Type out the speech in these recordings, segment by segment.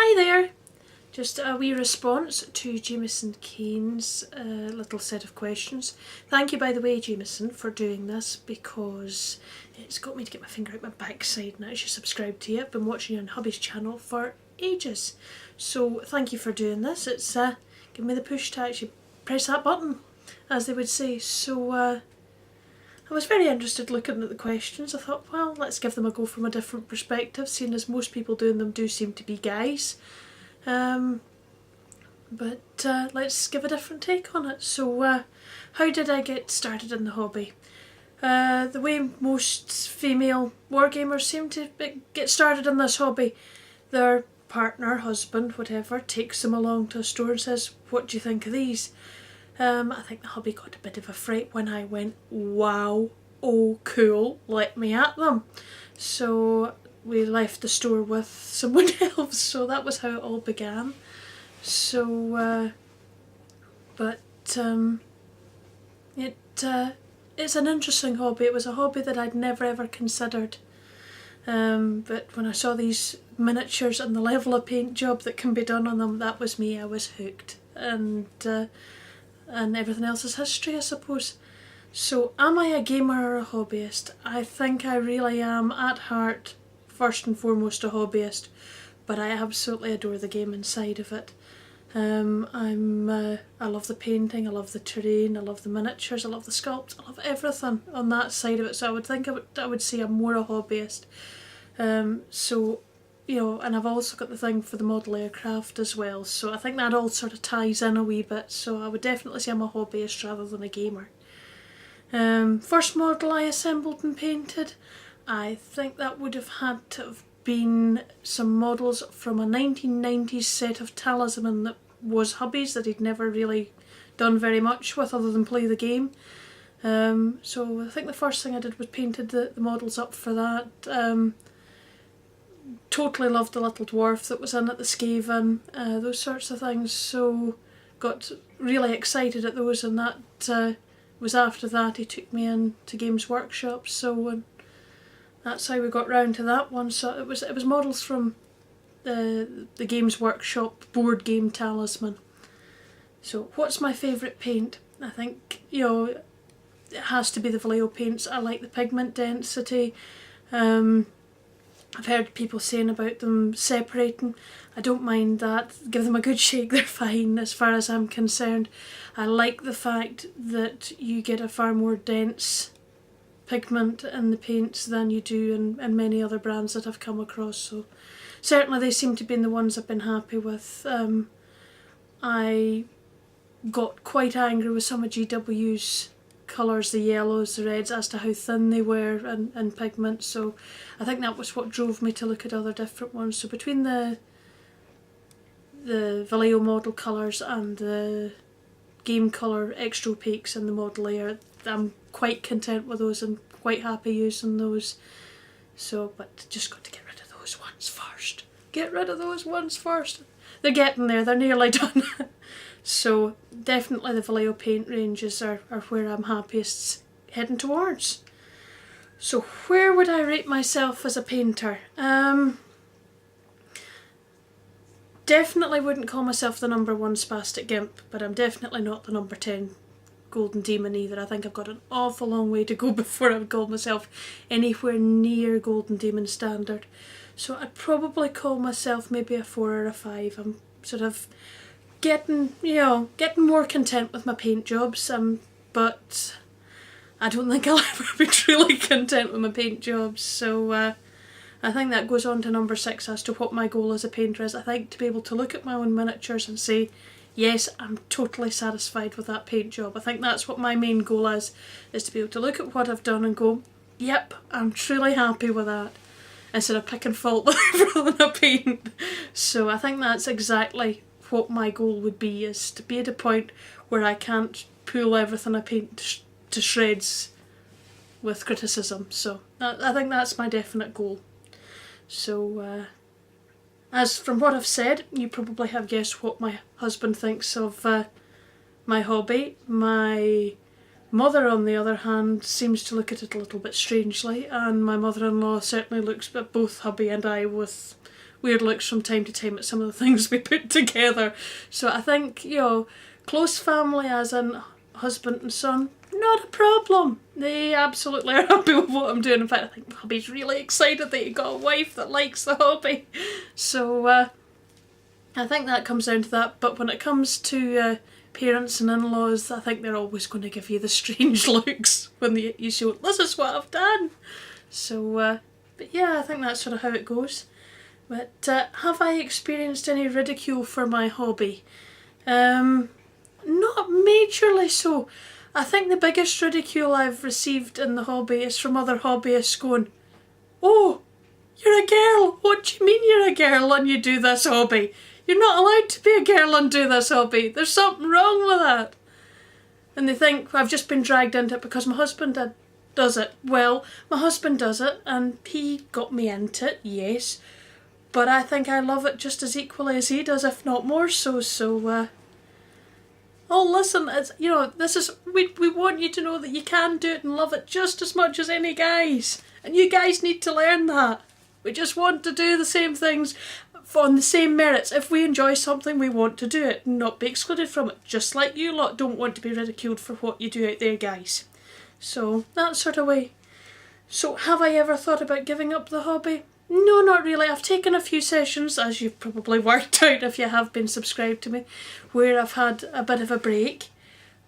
Hi there! Just a wee response to JamiesonCaine's little set of questions. Thank you, by the way, Jameson, for doing this, because it's got me to get my finger out my backside and actually subscribe to you. I've been watching you on hubby's channel for ages. So thank you for doing this. It's giving me the push to actually press that button, as they would say. So I was very interested looking at the questions. I thought, well, let's give them a go from a different perspective, seeing as most people doing them do seem to be guys. But let's give a different take on it. So how did I get started in the hobby? The way most female wargamers seem to get started in this hobby, their partner, husband, whatever, takes them along to a store and says, what do you think of these? I think the hobby got a bit of a fright when I went, wow, oh cool, let me at them. So we left the store with someone else, so that was how it all began. So, it's an interesting hobby. It was a hobby that I'd never ever considered. But when I saw these miniatures and the level of paint job that can be done on them, that was me. I was hooked. And everything else is history, I suppose. So am I a gamer or a hobbyist? I think I really am at heart, first and foremost, a hobbyist, but I absolutely adore the gaming side of it. I love the painting, I love the terrain, I love the miniatures, I love the sculpts, I love everything on that side of it. So I would think I would say I'm more a hobbyist. So, you know, and I've also got the thing for the model aircraft as well. So I think that all sort of ties in a wee bit. So I would definitely say I'm a hobbyist rather than a gamer. First model I assembled and painted, I think that would have had to have been some models from a 1990s set of Talisman that was hubby's that he'd never really done very much with other than play the game. So I think the first thing I did was painted the models up for that. Totally loved the little dwarf that was in at the Skaven, those sorts of things, so got really excited at those, and that was after that he took me in to Games Workshop, so that's how we got round to that one. So it was models from the Games Workshop board game Talisman. So what's my favourite paint? I think, you know, it has to be the Vallejo paints. I like the pigment density. I've heard people saying about them separating. I don't mind that. Give them a good shake, they're fine as far as I'm concerned. I like the fact that you get a far more dense pigment in the paints than you do in many other brands that I've come across. So certainly they seem to be the ones I've been happy with. I got quite angry with some of GW's colours, the yellows, the reds, as to how thin they were in pigment, so I think that was what drove me to look at other different ones. So between the Vallejo model colours and the game colour extra opaques in the model layer, I'm quite content with those and quite happy using those. So, but just got to get rid of those ones first. Get rid of those ones first. They're getting there, they're nearly done. So definitely the Vallejo paint ranges are where I'm happiest heading towards. So where would I rate myself as a painter? Definitely wouldn't call myself the number 1 spastic gimp, but I'm definitely not the number 10 golden demon either. I think I've got an awful long way to go before I would call myself anywhere near golden demon standard. So I'd probably call myself maybe a 4 or a 5. I'm sort of getting more content with my paint jobs, but I don't think I'll ever be truly content with my paint jobs. So I think that goes on to number 6 as to what my goal as a painter is. I think to be able to look at my own miniatures and say, yes, I'm totally satisfied with that paint job. I think that's what my main goal is to be able to look at what I've done and go, yep, I'm truly happy with that, instead of picking fault with everything I paint. So I think that's exactly what my goal would be, is to be at a point where I can't pull everything I paint to shreds with criticism. So I think that's my definite goal. So as from what I've said, you probably have guessed what my husband thinks of my hobby. My mother, on the other hand, seems to look at it a little bit strangely, and my mother-in-law certainly looks at both hubby and I with weird looks from time to time at some of the things we put together. So I think, you know, close family as in husband and son, not a problem. They absolutely are happy with what I'm doing. In fact, I think hubby's really excited that he got a wife that likes the hobby. So I think that comes down to that. But when it comes to parents and in-laws, I think they're always going to give you the strange looks when you show, this is what I've done. So, but yeah, I think that's sort of how it goes. But have I experienced any ridicule for my hobby? Not majorly so. I think the biggest ridicule I've received in the hobby is from other hobbyists going, oh, you're a girl, what do you mean you're a girl and you do this hobby? You're not allowed to be a girl and do this hobby. There's something wrong with that. And they think I've just been dragged into it because my husband does it. Well, my husband does it and he got me into it, yes. But I think I love it just as equally as he does, if not more so. So, oh listen, it's, you know, this is, we want you to know that you can do it and love it just as much as any guys. And you guys need to learn that. We just want to do the same things on the same merits. If we enjoy something, we want to do it and not be excluded from it. Just like you lot don't want to be ridiculed for what you do out there, guys. So, that sort of way. So, have I ever thought about giving up the hobby? No, not really. I've taken a few sessions, as you've probably worked out if you have been subscribed to me, where I've had a bit of a break.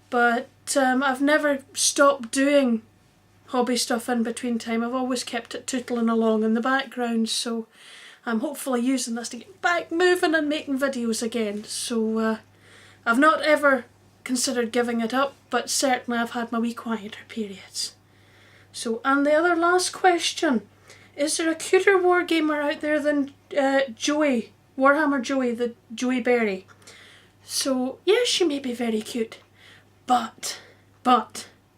But I've never stopped doing hobby stuff in between time. I've always kept it tootling along in the background, so I'm hopefully using this to get back moving and making videos again. So I've not ever considered giving it up, but certainly I've had my wee quieter periods. So, and the other last question. Is there a cuter wargamer out there than Joey, Warhammer Joey, the Joey Berry? So, yes, she may be very cute, but,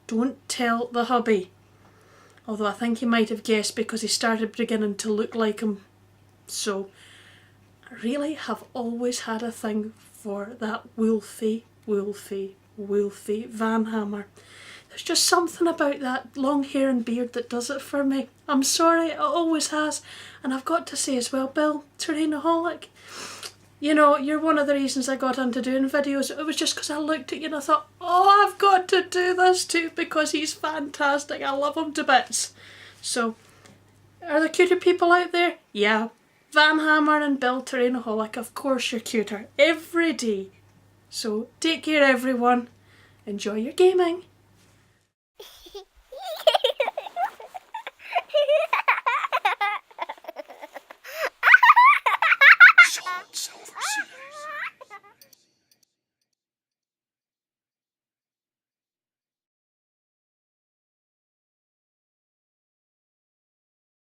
don't tell the hubby. Although I think he might have guessed because he started beginning to look like him. So, I really have always had a thing for that Wolfie Van Hammer. There's just something about that long hair and beard that does it for me. I'm sorry, it always has. And I've got to say as well, Bill, Terrainaholic, you know, you're one of the reasons I got into doing videos. It was just because I looked at you and I thought, oh, I've got to do this too because he's fantastic. I love him to bits. So, are there cuter people out there? Yeah. Van Hammer and Bill Terrainaholic, of course you're cuter. Every day. So, take care everyone. Enjoy your gaming.